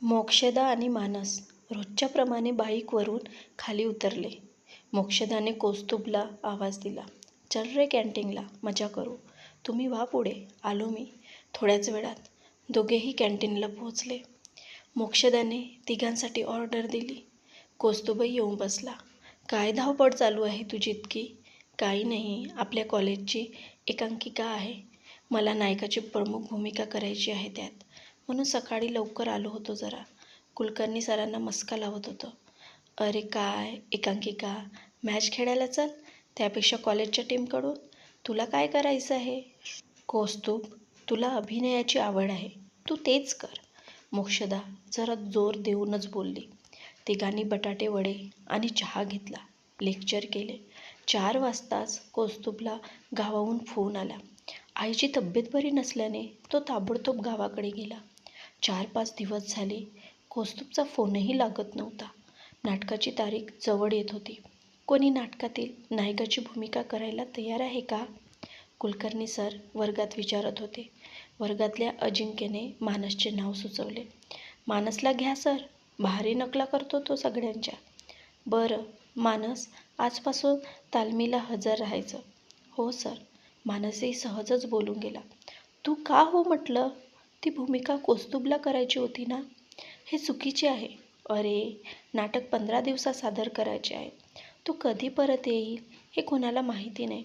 मोक्षदा आणि मानस रोजच्याप्रमाणे बाईकवरून खाली उतरले. मोक्षदाने कौस्तुभला आवाज दिला, चल रे कॅन्टीनला, मजा करू. तुम्ही व्हा पुढे, आलो मी. थोड्याच वेळात दोघेही कॅन्टीनला पोहोचले. मोक्षदाने तिघांसाठी ऑर्डर दिली. कौस्तुभही येऊन बसला. काय धावपळ चालू आहे तुझी इतकी? काही नाही, आपल्या कॉलेजची एकांकिका आहे. मला नायकाची प्रमुख भूमिका करायची आहे त्यात, म्हणून सकाळी लवकर आलो होतो जरा. कुलकर्णी सरांना मस्का लावत होतं. अरे काय एकांकिका, मॅच खेळायला चल, त्यापेक्षा कॉलेजच्या टीमकडून. तुला काय करायचं आहे? कौस्तुभ, तुला अभिनयाची आवड आहे, तू तेच कर. मोक्षदा जरा जोर देऊनच बोलली. तिघांनी बटाटे वडे आणि चहा घेतला. लेक्चर केले. 4 वाजताच कौस्तुभला गावाहून फोन आला. आईची तब्येत बरी नसल्याने तो ताबडतोब गावाकडे गेला. 4-5 दिवस झाले कौस्तुभचा फोनही लागत नव्हता. नाटकाची तारीख जवळ येत होती. कोणी नाटकातील नायकाची भूमिका करायला तयार आहे का? कुलकर्णी सर वर्गात विचारत होते. वर्गातल्या अजिंक्यने मानसचे नाव सुचवले. मानसला घ्या सर, भारी नकला करतो तो सगळ्यांच्या. बरं मानस, आजपासून तालमीला हजर राहायचं. हो सर. मानसही सहजच बोलून गेला. तू का हो म्हटलं? ती भूमिका कौस्तुभला करायची होती ना? हे चुकीचे आहे. अरे, नाटक 15 दिवसात सादर करायचे आहे. तो कधी परत येईल हे कोणाला माहिती नाही.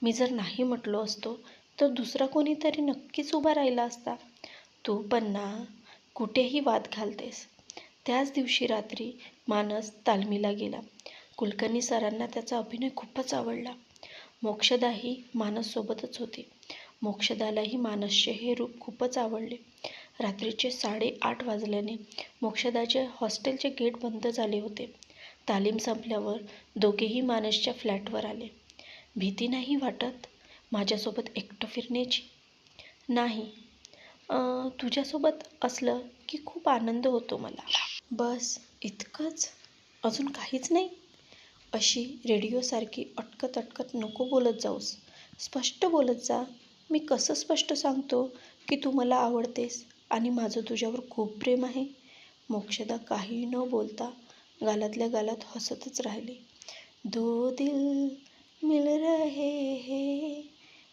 मी जर नाही म्हटलो असतो तर दुसरा कोणीतरी नक्कीच उभा राहिला असता. तू पण ना, कुठेही वाद घालतेस. त्याच दिवशी रात्री मानस तालमीला गेला. कुलकर्णी सरांना त्याचा अभिनय खूपच आवडला. मोक्षदाही मानससोबतच होती. मोक्षदालाही मानसचे हे रूप खूपच आवडले. रात्रीचे 8:30 वाजल्याने मोक्षदाचे हॉस्टेलचे गेट बंद झाले होते. तालीम संपल्यावर दोघेही मानसच्या फ्लॅटवर आले. भीती नाही वाटत माझ्यासोबत एकटं फिरण्याची? नाही, तुझ्यासोबत असलं की खूप आनंद होतो मला. बस इतकंच, अजून काहीच नाही? अशी रेडिओसारखी अटकत अटकत नको बोलत जाऊस, स्पष्ट बोलत जा. मी कसं स्पष्ट सांगतो की तू मला आवडतेस आणि माझं तुझ्यावर खूप प्रेम आहे? मोक्षदा काही न बोलता गालातल्या गालात हसतच राहिली. दो दिल मिल रहे हे.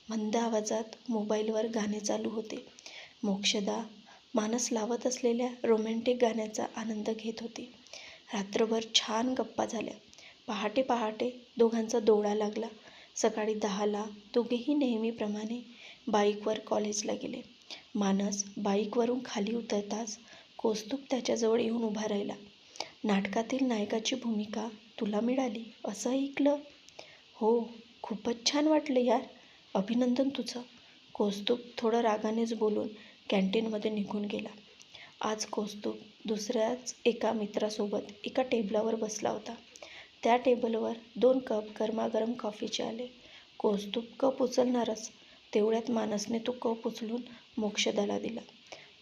मंद आवाजात मोबाईलवर गाणे चालू होते. मोक्षदा मानस लावत असलेल्या रोमॅन्टिक गाण्याचा आनंद घेत होती. रात्रभर छान गप्पा झाल्या. पहाटे पहाटे दोघांचा दौडा लागला. सकाळी 10ला दोघेही नेहमीप्रमाणे बाईकवर कॉलेजला गेले. मानस बाईकवरून खाली उतरताच कौस्तुभ त्याच्याजवळ येऊन उभा राहिला. नाटकातील नायकाची भूमिका तुला मिळाली असं ऐकलं? हो, खूपच छान वाटलं यार, अभिनंदन तुझं. कौस्तुभ थोडं रागानेच बोलून कॅन्टीनमध्ये निघून गेला. आज कौस्तुभ दुसऱ्याच एका मित्रासोबत एका टेबलावर बसला होता. त्या टेबलवर 2 कप गरमागरम कॉफीचे आले. कौस्तुभ कप उचलणारच, तेवढ्यात मानसने तो कप उचलून मोक्षदाला दिला.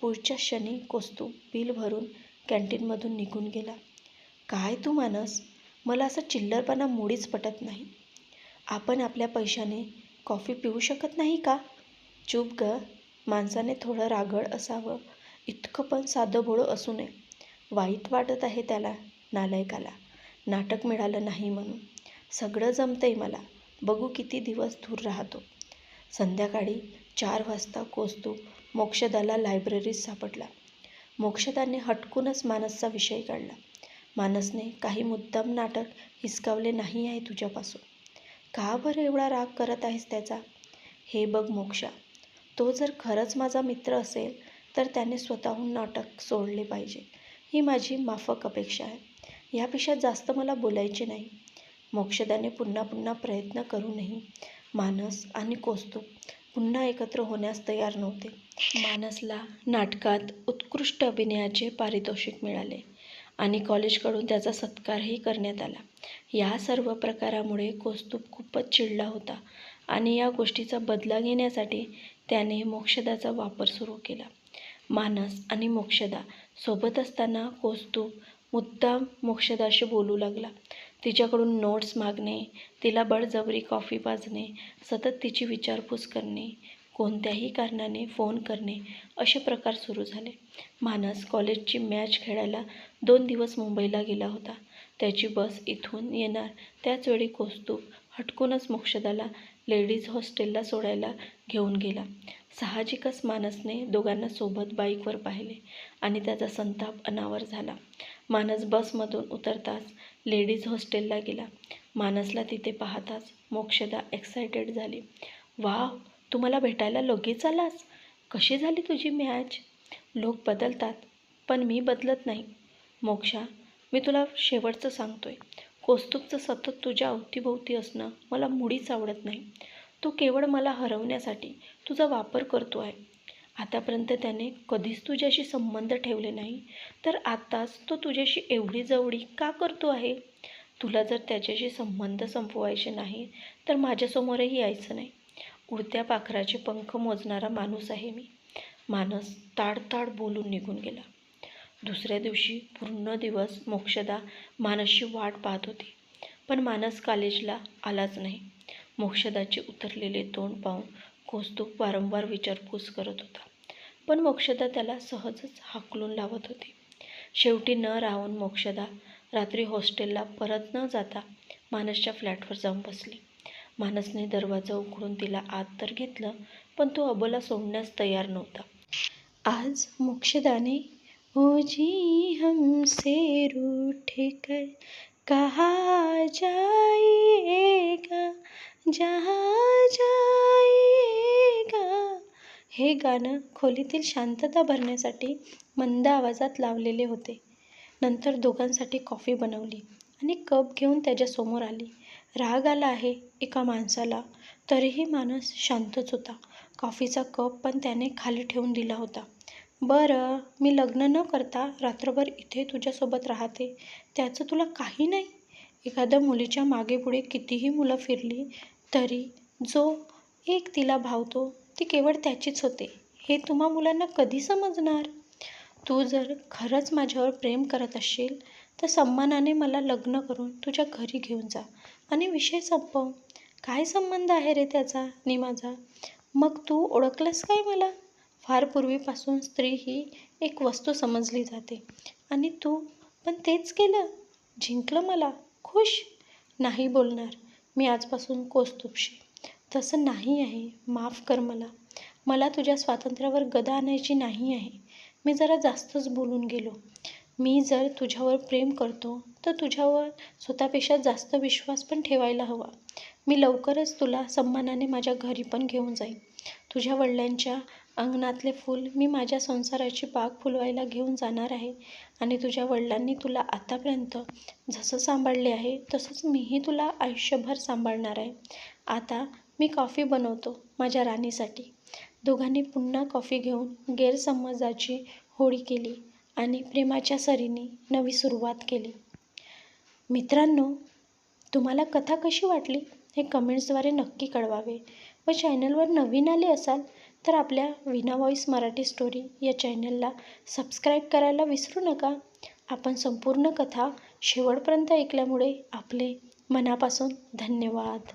पुढच्या क्षणी कौस्तुभ बिल भरून कॅन्टीनमधून निघून गेला. काय तू मानस, मला असा चिल्लरपणा मुळीच पटत नाही. आपण आपल्या पैशाने कॉफी पिऊ शकत नाही का? चूप ग. माणसाने थोडं रागड असावं, इतकं पण साधंभोळं असू नये. वाईट वाटत आहे त्याला, नालायकाला, नाटक मिळालं नाही म्हणून. सगळं जमतंय मला, बघू किती दिवस दूर राहतो. संध्याकाळी 4 वाजता कौस्तुभ मोक्षदाला लायब्ररीत सापडला. मोक्षदाने हटकूनच मानसचा विषय काढला. मानसने काही मुद्दाम नाटक हिसकावले नाही आहे तुझ्यापासून. का बरं एवढा राग करत आहेस त्याचा? हे बघ मोक्षा, तो जर खरंच माझा मित्र असेल तर त्याने स्वतःहून नाटक सोडले पाहिजे, ही माझी माफक अपेक्षा आहे. यापेक्षा जास्त मला बोलायचे नाही. मोक्षदाने पुन्हा पुन्हा प्रयत्न करूनही मानस आणि कौस्तुभ पुन्हा एकत्र होण्यास तयार नव्हते. मानसला नाटकात उत्कृष्ट अभिनयाचे पारितोषिक मिळाले आणि कॉलेजकडून त्याचा सत्कारही करण्यात आला. या सर्व प्रकारामुळे कौस्तुभ खूपच चिडला होता आणि या गोष्टीचा बदला घेण्यासाठी त्याने मोक्षदाचा वापर सुरू केला. मानस आणि मोक्षदा सोबत असताना कौस्तुभ मुद्दाम मोक्षदाशी बोलू लागला. तिच्याकडून नोट्स मागणे, तिला बळजबरी कॉफी पाजणे, सतत तिची विचारपूस करणे. कोणत्याही कारणाने फोन करणे असे प्रकार सुरू झाले. मानस कॉलेजची मॅच खेळायला 2 दिवस मुंबईला गेला होता. त्याची बस इथून येणार त्याच वेळी कौस्तुभ हटकूनच मोक्षदाला लेडीज हॉस्टेलला सोडायला घेऊन गेला. साहजिकच मानसने दोघांना सोबत बाईकवर पाहिले आणि त्याचा संताप अनावर झाला. मानस बसमधून उतरताच लेडीज हॉस्टेलला गेला. मानसला तिथे पाहताच मोक्षदा एक्सायटेड झाली. वाव, तू मला भेटायला लगेच आलास. कशी झाली तुझी मॅच? लोक बदलतात पण मी बदलत नाही. मोक्षा, मी तुला शेवटचं सांगतोय, कौस्तुभचं सतत तुझ्या अवतीभोवती असणं मला मुळीच आवडत नाही. तो केवळ मला हरवण्यासाठी तुझा वापर करतो आहे. आतापर्यंत त्याने कधीच तुझ्याशी संबंध ठेवले नाही, तर आताच तो तुझ्याशी एवढी जवळी का करतो आहे? तुला जर त्याच्याशी संबंध संपवायचे नाही तर माझ्यासमोरही यायचं नाही. उडत्या पाखराचे पंख मोजणारा माणूस आहे मी. मानस ताडताड बोलून निघून गेला. दुसऱ्या दिवशी पूर्ण दिवस मोक्षदा मानसची वाट पाहत होती, पण मानस कॉलेजला आलाच नाही. मोक्षदाचे उतरलेले तोंड पाहून कौस्तुभ वारंवार विचारपूस करत होता, पण मोक्षदा त्याला सहजच हाकलून लावत होती. शेवटी न राहून मोक्षदा रात्री हॉस्टेलला परत न जाता मानसच्या फ्लॅटवर जाऊन बसली. मानसने दरवाजा उघडून तिला आत तर घेतलं, पण तो अबोला सोडण्यास तयार नव्हता. आज मोक्षदाने ओ जी हमसे रूठ कर कहा जाएगा जहाँ जाएगा हे गाणं खोलीतील शांतता भरण्यासाठी मंद आवाजात लावलेले होते. नंतर दोघांसाठी कॉफी बनवली आणि कप घेऊन त्याच्यासमोर आली. राग आला आहे एका माणसाला, तरीही मानस शांतच होता. कॉफीचा कप पण त्याने खाली ठेवून दिला होता. बरं, मी लग्न न करता रात्रभर इथे तुझ्यासोबत राहते, त्याचं तुला काही नाही? एखाद्या मुलीच्या मागे पुढे कितीही मुलं फिरली तरी जो एक तिला भावतो ती केवळ त्याचीच होते, हे तुम्हा मुलांना कधी समजणार? तू जर खरंच माझ्यावर प्रेम करत असशील तर सन्मानाने मला लग्न करून तुझ्या घरी घेऊन जा आणि विषय संपव. काय संबंध आहे रे त्याचा आणि माझा? मग तू ओळखलंस काय मला? फार पूर्वीपासून स्त्री ही एक वस्तू समजली जाते आणि तू पण तेच केलं. जिंकलं मला. खुश? नाही बोलणार मी आजपासून कौस्तुभशी. तसं नाही आहे. माफ कर मला. मला तुझ्या स्वातंत्र्यावर गदा आणायची नाही आहे. मी जरा जास्तच बोलून गेलो. मी जर तुझ्यावर प्रेम करतो तर तुझ्यावर स्वतःपेक्षा जास्त विश्वास पण ठेवायला हवा. मी लवकरच तुला सन्मानाने माझ्या घरी पण घेऊन जाईन. तुझ्या वडिलांच्या अंगणातले फूल मी माझ्या संसाराची बाग फुलवायला घेऊन जाणार आहे आणि तुझ्या वडिलांनी तुला आतापर्यंत जसं सांभाळले आहे तसंच मीही तुला आयुष्यभर सांभाळणार आहे. आता मी कॉफी बनवतो माझ्या राणीसाठी. दोघांनी पुन्हा कॉफी घेऊन गैरसमजाची होळी केली आणि प्रेमाच्या सरींनी नवी सुरुवात केली. मित्रांनो, तुम्हाला कथा कशी वाटली हे कमेंट्सद्वारे नक्की कळवावे व चॅनलवर नवीन आले असाल तर आपल्या वीणा व्हॉइस मराठी स्टोरी या चॅनलला सबस्क्राईब करायला विसरू नका. आपण संपूर्ण कथा शेवटपर्यंत ऐकल्यामुळे आपले मनापासून धन्यवाद.